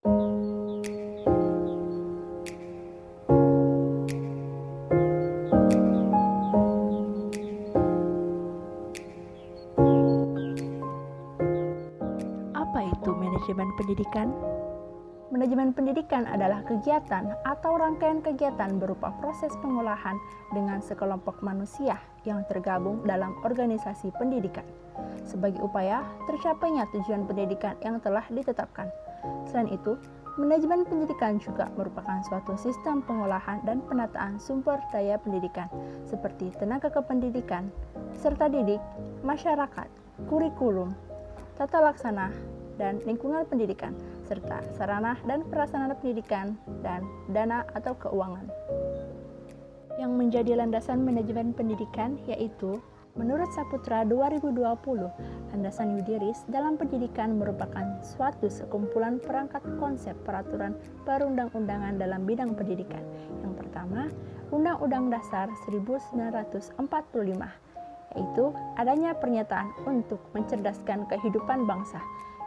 Apa itu manajemen pendidikan? Manajemen pendidikan adalah kegiatan atau rangkaian kegiatan berupa proses pengolahan dengan sekelompok manusia yang tergabung dalam organisasi pendidikan sebagai upaya tercapainya tujuan pendidikan yang telah ditetapkan. Selain itu, manajemen pendidikan juga merupakan suatu sistem pengolahan dan penataan sumber daya pendidikan seperti tenaga kependidikan, serta didik, masyarakat, kurikulum, tata laksana, dan lingkungan pendidikan, serta sarana dan prasarana pendidikan, dan dana atau keuangan. Yang menjadi landasan manajemen pendidikan yaitu, menurut Saputra 2020, landasan Yudiris dalam pendidikan merupakan suatu sekumpulan perangkat konsep peraturan perundang-undangan dalam bidang pendidikan. Yang pertama, Undang-Undang Dasar 1945, yaitu adanya pernyataan untuk mencerdaskan kehidupan bangsa.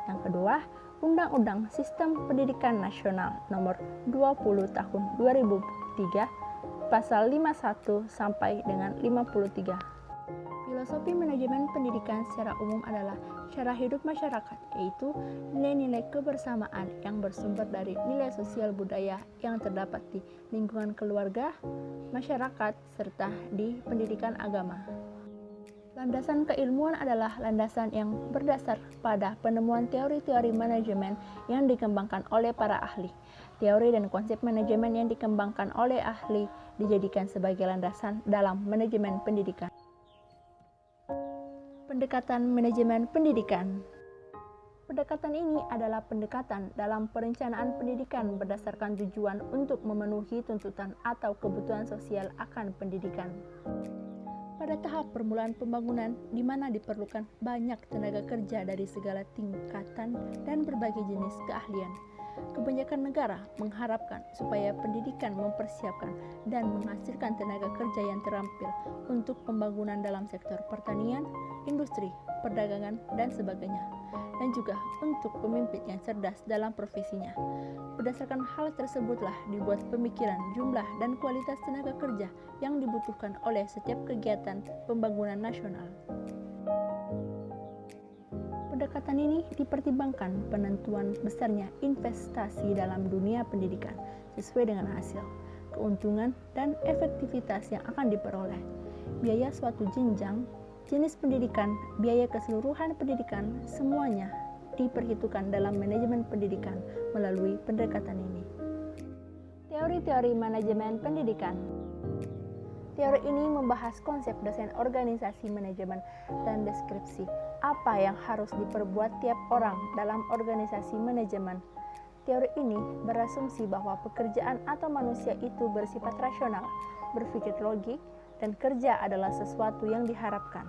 Yang kedua, Undang-Undang Sistem Pendidikan Nasional Nomor 20 Tahun 2003, Pasal 51 sampai dengan 53. Filosofi manajemen pendidikan secara umum adalah cara hidup masyarakat, yaitu nilai-nilai kebersamaan yang bersumber dari nilai sosial budaya yang terdapat di lingkungan keluarga, masyarakat, serta di pendidikan agama. Landasan keilmuan adalah landasan yang berdasar pada penemuan teori-teori manajemen yang dikembangkan oleh para ahli. Teori dan konsep manajemen yang dikembangkan oleh ahli dijadikan sebagai landasan dalam manajemen pendidikan. Pendekatan manajemen pendidikan. Pendekatan ini adalah pendekatan dalam perencanaan pendidikan berdasarkan tujuan untuk memenuhi tuntutan atau kebutuhan sosial akan pendidikan. Pada tahap permulaan pembangunan, di mana diperlukan banyak tenaga kerja dari segala tingkatan dan berbagai jenis keahlian, kebanyakan negara mengharapkan supaya pendidikan mempersiapkan dan menghasilkan tenaga kerja yang terampil untuk pembangunan dalam sektor pertanian, industri, perdagangan, dan sebagainya, dan juga untuk pemimpin yang cerdas dalam profesinya. Berdasarkan hal tersebutlah dibuat pemikiran jumlah dan kualitas tenaga kerja yang dibutuhkan oleh setiap kegiatan pembangunan nasional. Pendekatan ini dipertimbangkan penentuan besarnya investasi dalam dunia pendidikan sesuai dengan hasil, keuntungan, dan efektivitas yang akan diperoleh, biaya suatu jenjang, jenis pendidikan, biaya keseluruhan pendidikan, semuanya diperhitungkan dalam manajemen pendidikan melalui pendekatan ini. Teori-teori manajemen pendidikan. Teori ini membahas konsep desain organisasi manajemen dan deskripsi apa yang harus diperbuat tiap orang dalam organisasi manajemen. Teori ini berasumsi bahwa pekerjaan atau manusia itu bersifat rasional, berpikir logik, dan kerja adalah sesuatu yang diharapkan.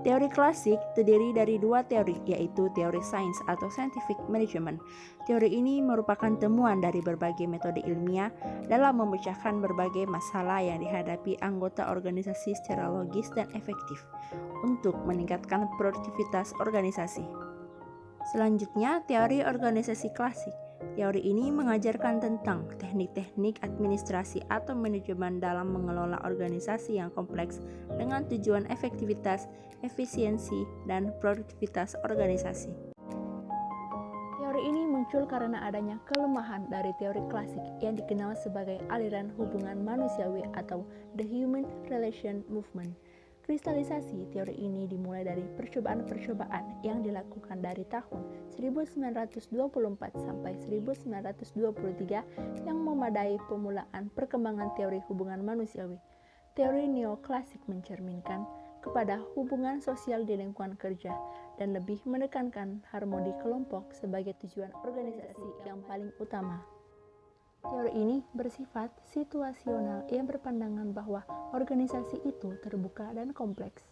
Teori klasik terdiri dari dua teori, yaitu teori sains atau scientific management. Teori ini merupakan temuan dari berbagai metode ilmiah dalam memecahkan berbagai masalah yang dihadapi anggota organisasi secara logis dan efektif untuk meningkatkan produktivitas organisasi. Selanjutnya, teori organisasi klasik. Teori ini mengajarkan tentang teknik-teknik administrasi atau manajemen dalam mengelola organisasi yang kompleks dengan tujuan efektivitas, efisiensi, dan produktivitas organisasi. Teori ini muncul karena adanya kelemahan dari teori klasik yang dikenal sebagai aliran hubungan manusiawi atau The Human Relation Movement. Kristalisasi teori ini dimulai dari percobaan-percobaan yang dilakukan dari tahun 1924 sampai 1923 yang memadai pemulaan perkembangan teori hubungan manusiawi. Teori neoklasik mencerminkan kepada hubungan sosial di lingkungan kerja dan lebih menekankan harmoni kelompok sebagai tujuan organisasi yang paling utama. Teori ini bersifat situasional yang berpandangan bahwa organisasi itu terbuka dan kompleks.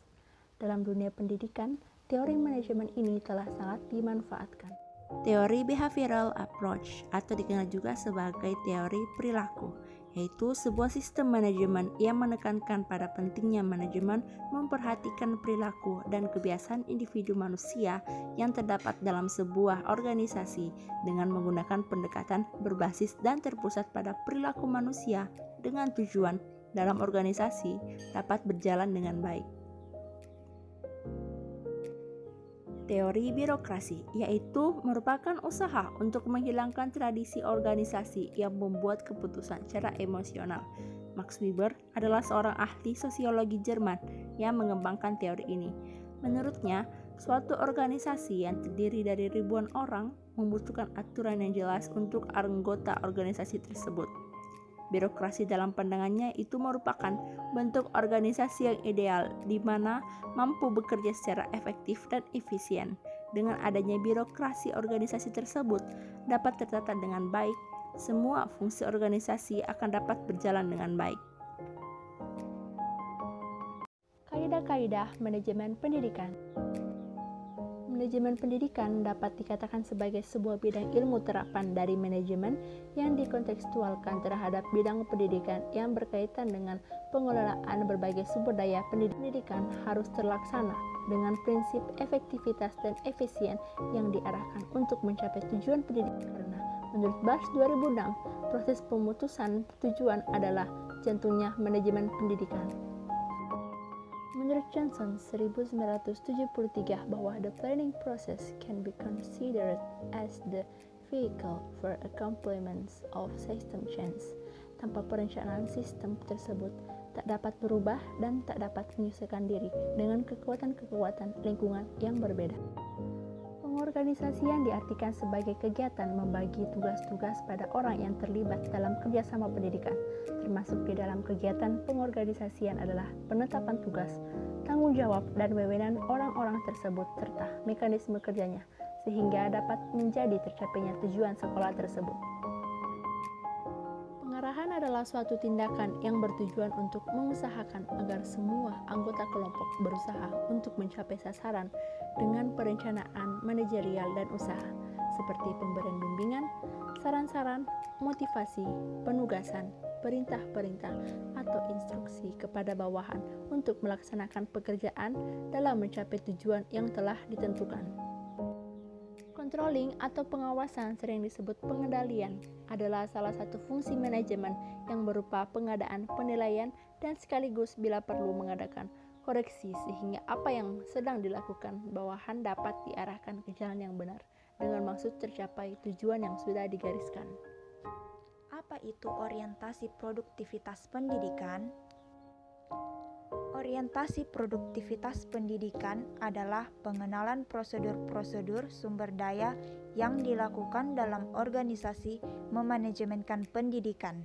Dalam dunia pendidikan, teori manajemen ini telah sangat dimanfaatkan. Teori behavioral approach atau dikenal juga sebagai teori perilaku yaitu sebuah sistem manajemen yang menekankan pada pentingnya manajemen memperhatikan perilaku dan kebiasaan individu manusia yang terdapat dalam sebuah organisasi dengan menggunakan pendekatan berbasis dan terpusat pada perilaku manusia dengan tujuan dalam organisasi dapat berjalan dengan baik. Teori birokrasi, yaitu merupakan usaha untuk menghilangkan tradisi organisasi yang membuat keputusan secara emosional. Max Weber adalah seorang ahli sosiologi Jerman yang mengembangkan teori ini. Menurutnya, suatu organisasi yang terdiri dari ribuan orang membutuhkan aturan yang jelas untuk anggota organisasi tersebut. Birokrasi dalam pandangannya itu merupakan bentuk organisasi yang ideal di mana mampu bekerja secara efektif dan efisien. Dengan adanya birokrasi organisasi tersebut dapat tertata dengan baik, semua fungsi organisasi akan dapat berjalan dengan baik. Kaidah-kaidah manajemen pendidikan. Manajemen pendidikan dapat dikatakan sebagai sebuah bidang ilmu terapan dari manajemen yang dikontekstualkan terhadap bidang pendidikan yang berkaitan dengan pengelolaan berbagai sumber daya pendidikan harus terlaksana dengan prinsip efektivitas dan efisien yang diarahkan untuk mencapai tujuan pendidikan. Karena menurut Bars 2006, proses pemutusan tujuan adalah jantungnya manajemen pendidikan. Menurut Johnson 1973 bahwa the planning process can be considered as the vehicle for accomplishment of system change. Tanpa perencanaan sistem tersebut tak dapat berubah dan tak dapat menyesuaikan diri dengan kekuatan-kekuatan lingkungan yang berbeda. Pengorganisasian diartikan sebagai kegiatan membagi tugas-tugas pada orang yang terlibat dalam kerjasama pendidikan, termasuk di dalam kegiatan pengorganisasian adalah penetapan tugas, tanggung jawab, dan wewenang orang-orang tersebut serta mekanisme kerjanya, sehingga dapat menjadi tercapainya tujuan sekolah tersebut. Pengarahan adalah suatu tindakan yang bertujuan untuk mengusahakan agar semua anggota kelompok berusaha untuk mencapai sasaran dengan perencanaan manajerial dan usaha, seperti pemberian bimbingan, saran-saran, motivasi, penugasan, perintah-perintah, atau instruksi kepada bawahan untuk melaksanakan pekerjaan dalam mencapai tujuan yang telah ditentukan. Controlling atau pengawasan, sering disebut pengendalian, adalah salah satu fungsi manajemen yang berupa pengadaan, penilaian, dan sekaligus bila perlu mengadakan koreksi sehingga apa yang sedang dilakukan bawahan dapat diarahkan ke jalan yang benar dengan maksud tercapai tujuan yang sudah digariskan. Apa itu orientasi produktivitas pendidikan? Orientasi produktivitas pendidikan adalah pengenalan prosedur-prosedur sumber daya yang dilakukan dalam organisasi memanajemenkan pendidikan.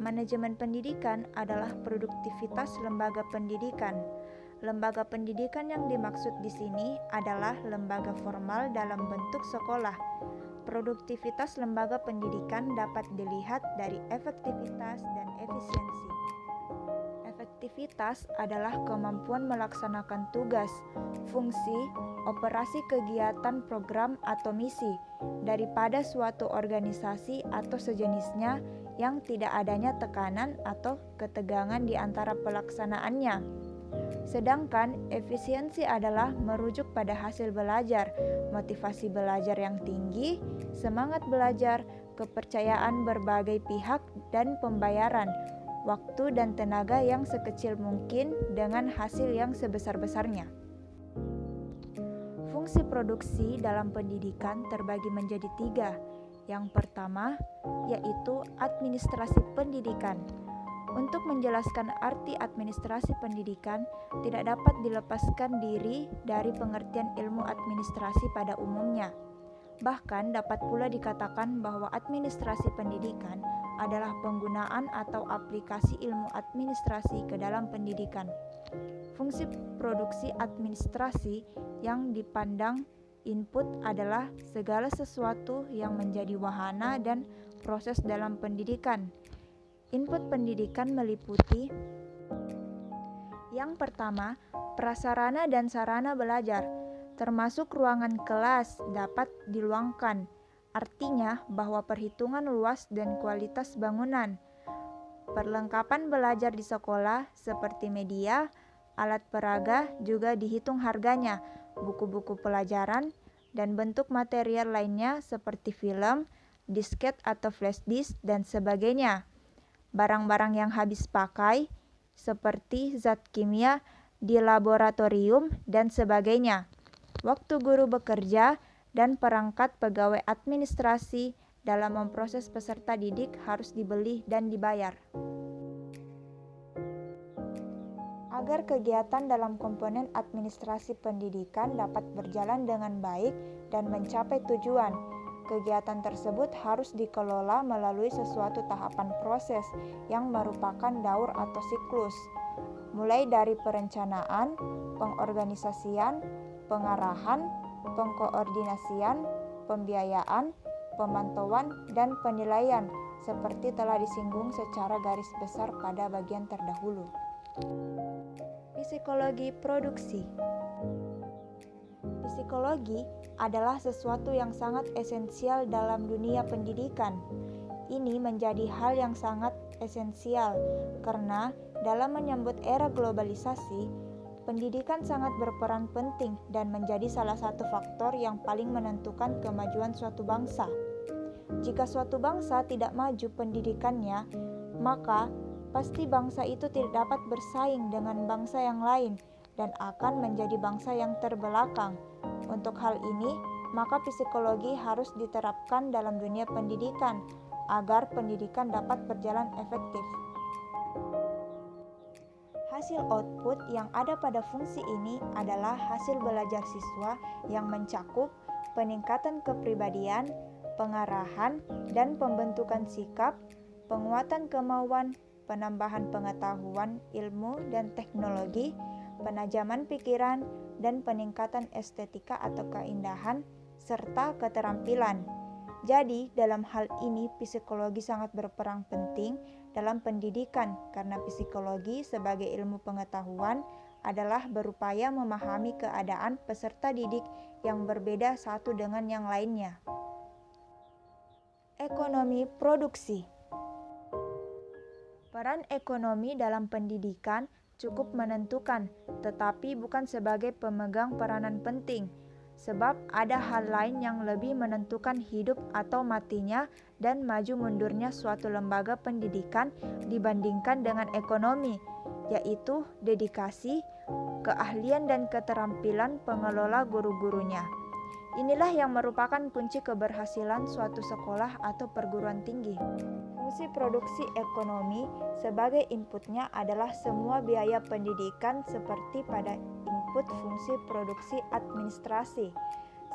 Manajemen pendidikan adalah produktivitas lembaga pendidikan. Lembaga pendidikan yang dimaksud di sini adalah lembaga formal dalam bentuk sekolah. Produktivitas lembaga pendidikan dapat dilihat dari efektivitas dan efisiensi. Efektivitas adalah kemampuan melaksanakan tugas, fungsi, operasi kegiatan program atau misi daripada suatu organisasi atau sejenisnya yang tidak adanya tekanan atau ketegangan di antara pelaksanaannya. Sedangkan efisiensi adalah merujuk pada hasil belajar, motivasi belajar yang tinggi, semangat belajar, kepercayaan berbagai pihak, dan pembayaran waktu dan tenaga yang sekecil mungkin dengan hasil yang sebesar-besarnya. Fungsi produksi dalam pendidikan terbagi menjadi 3. Yang pertama, yaitu administrasi pendidikan. Untuk menjelaskan arti administrasi pendidikan, tidak dapat dilepaskan diri dari pengertian ilmu administrasi pada umumnya. Bahkan dapat pula dikatakan bahwa administrasi pendidikan adalah penggunaan atau aplikasi ilmu administrasi ke dalam pendidikan. Fungsi produksi administrasi yang dipandang input adalah segala sesuatu yang menjadi wahana dan proses dalam pendidikan. Input pendidikan meliputi: yang pertama, prasarana dan sarana belajar, termasuk ruangan kelas dapat diluangkan. Artinya bahwa perhitungan luas dan kualitas bangunan, Perlengkapan belajar di sekolah seperti media, alat peraga juga dihitung harganya, buku-buku pelajaran, dan bentuk material lainnya seperti film, disket atau flash disk, dan sebagainya. Barang-barang yang habis pakai seperti zat kimia di laboratorium dan sebagainya. Waktu guru bekerja dan perangkat pegawai administrasi dalam memproses peserta didik harus dibeli dan dibayar. Agar kegiatan dalam komponen administrasi pendidikan dapat berjalan dengan baik dan mencapai tujuan, kegiatan tersebut harus dikelola melalui sesuatu tahapan proses yang merupakan daur atau siklus, mulai dari perencanaan, pengorganisasian, pengarahan, pengkoordinasian, pembiayaan, pemantauan, dan penilaian, seperti telah disinggung secara garis besar pada bagian terdahulu. Psikologi produksi. Psikologi adalah sesuatu yang sangat esensial dalam dunia pendidikan. Ini menjadi hal yang sangat esensial karena dalam menyambut era globalisasi, pendidikan sangat berperan penting dan menjadi salah satu faktor yang paling menentukan kemajuan suatu bangsa. Jika suatu bangsa tidak maju pendidikannya, maka pasti bangsa itu tidak dapat bersaing dengan bangsa yang lain dan akan menjadi bangsa yang terbelakang. Untuk hal ini, maka psikologi harus diterapkan dalam dunia pendidikan agar pendidikan dapat berjalan efektif. Hasil output yang ada pada fungsi ini adalah hasil belajar siswa yang mencakup peningkatan kepribadian, pengarahan dan pembentukan sikap, penguatan kemauan, penambahan pengetahuan, ilmu dan teknologi, penajaman pikiran, dan peningkatan estetika atau keindahan, serta keterampilan. Jadi, dalam hal ini psikologi sangat berperan penting dalam pendidikan karena psikologi sebagai ilmu pengetahuan adalah berupaya memahami keadaan peserta didik yang berbeda satu dengan yang lainnya. Ekonomi produksi. Peran ekonomi dalam pendidikan cukup menentukan, tetapi bukan sebagai pemegang peranan penting, sebab ada hal lain yang lebih menentukan hidup atau matinya dan maju mundurnya suatu lembaga pendidikan dibandingkan dengan ekonomi, yaitu dedikasi, keahlian dan keterampilan pengelola guru-gurunya. Inilah yang merupakan kunci keberhasilan suatu sekolah atau perguruan tinggi. Fungsi produksi ekonomi sebagai inputnya adalah semua biaya pendidikan seperti pada input fungsi produksi administrasi.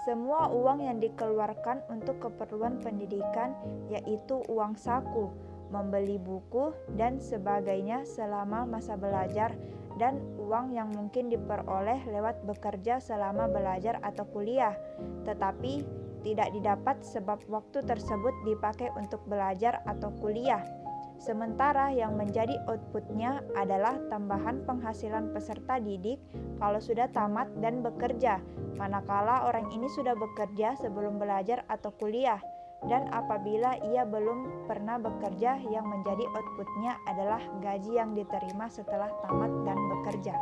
Semua uang yang dikeluarkan untuk keperluan pendidikan yaitu uang saku, membeli buku dan sebagainya selama masa belajar dan uang yang mungkin diperoleh lewat bekerja selama belajar atau kuliah, tetapi tidak didapat sebab waktu tersebut dipakai untuk belajar atau kuliah. Sementara yang menjadi outputnya adalah tambahan penghasilan peserta didik kalau sudah tamat dan bekerja, manakala orang ini sudah bekerja sebelum belajar atau kuliah, dan apabila ia belum pernah bekerja yang menjadi outputnya adalah gaji yang diterima setelah tamat dan bekerja.